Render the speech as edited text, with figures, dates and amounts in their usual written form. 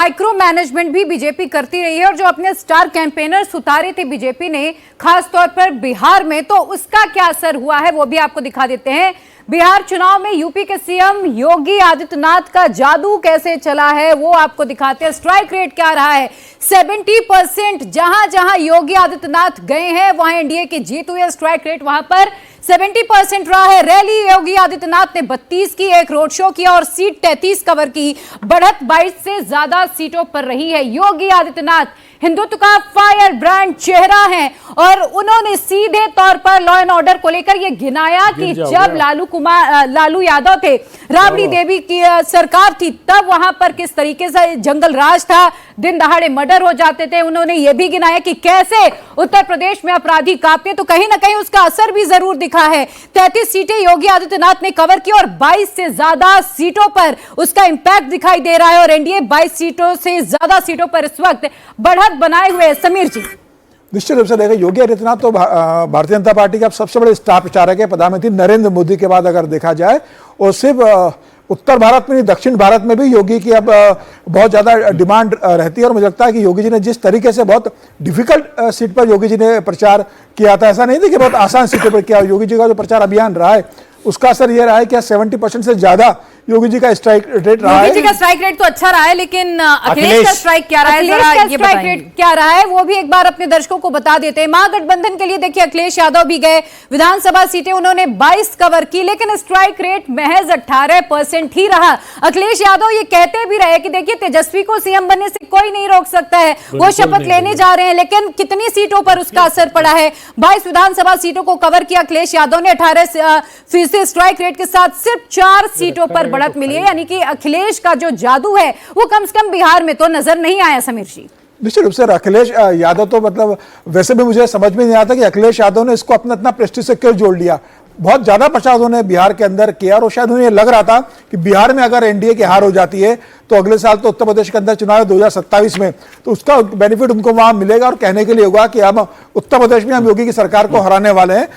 Micro management भी BJP करती रही है और जो अपने स्टार कैंपेनर्स उतारे थे बीजेपी ने खास तौर पर बिहार में, तो उसका क्या असर हुआ है वो भी आपको दिखा देते हैं। बिहार चुनाव में यूपी के सीएम योगी आदित्यनाथ का जादू कैसे चला है वो आपको दिखाते हैं। स्ट्राइक रेट क्या रहा है, 70%। जहां जहां योगी आदित्यनाथ गए हैं वहां एनडीए की जीत हुई है। स्ट्राइक रेट वहां पर 70% रहा है। रैली योगी आदित्यनाथ ने 32 की, एक रोड शो किया और सीट 33 कवर की। बढ़त 22 से ज्यादा सीटों पर रही है। योगी आदित्यनाथ हिंदुत्व का फायर ब्रांड चेहरा है और उन्होंने सीधे तौर पर लॉ एंड ऑर्डर को लेकर यह गिनाया कि जब लालू यादव थे, राबड़ी देवी की सरकार थी, तब वहां पर किस तरीके से जंगल राज था, दिन दहाड़े मर्डर हो जाते थे। उन्होंने यह भी गिनाया कि कैसे उत्तर प्रदेश में अपराधी कांपते, तो कहीं ना कहीं उसका असर भी जरूर दिखा है। 33 सीटें योगी आदित्यनाथ ने कवर की और 22 से ज्यादा सीटों पर उसका इंपैक्ट दिखाई दे रहा है और एनडीए 22 सीटों से ज्यादा सीटों पर इस वक्त बढ़त बनाए हुए हैं। समीर जी, निश्चित रूप से देखिए, योगी आदित्यनाथ तो भारतीय जनता पार्टी के अब सबसे बड़े स्टार प्रचारक है। प्रधानमंत्री नरेंद्र मोदी के बाद अगर देखा जाए, और सिर्फ उत्तर भारत में नहीं, दक्षिण भारत में भी योगी की अब बहुत ज्यादा डिमांड रहती है। और मुझे लगता है कि योगी जी ने जिस तरीके से बहुत डिफिकल्ट सीट पर योगी जी ने प्रचार किया था, ऐसा नहीं था कि बहुत आसान सीटों पर किया। योगी जी का जो प्रचार अभियान रहा है उसका असर यह रहा है कि 70% से ज्यादा योगी जी का स्ट्राइक रेट रहा है। योगी जी का स्ट्राइक रेट तो अच्छा रहा है, लेकिन अखिलेश का स्ट्राइक क्या रहा है, ये स्ट्राइक रेट क्या रहा है वो भी एक बार अपने दर्शकों को बता देते हैं। महागठबंधन के लिए देखिए, अखिलेश यादव भी गए, विधानसभा सीटें उन्होंने 22 कवर की, लेकिन स्ट्राइक रेट महज 18% ही रहा। अखिलेश यादव ये कहते भी रहे कि देखिए, तेजस्वी को सीएम बनने से कोई नहीं रोक सकता है, वो शपथ लेने जा रहे हैं, लेकिन कितनी सीटों पर उसका असर पड़ा है। 22 विधानसभा सीटों को कवर किया अखिलेश यादव ने। 18% स्ट्राइक रेट के साथ सिर्फ 4 सीटों पर बढ़त मिली है। यानी कि अखिलेश का जो जादू है वो कम से कम बिहार में तो नजर नहीं आया। समीर जी, निश्चित रूप से अखिलेश यादव तो मतलब वैसे भी मुझे समझ में नहीं आता कि अखिलेश यादव ने इसको अपना इतना प्रेस्टीज से क्यों जोड़ लिया। बहुत ज्यादा प्रचार उन्होंने बिहार के अंदर किया और शायद उन्हें लग रहा था कि बिहार में अगर एनडीए की हार हो जाती है तो अगले साल तो उत्तर प्रदेश के अंदर चुनाव है 2027 में, तो उसका बेनिफिट उनको वहां मिलेगा और कहने के लिए होगा कि हम उत्तर प्रदेश में हम योगी की सरकार को हराने वाले हैं।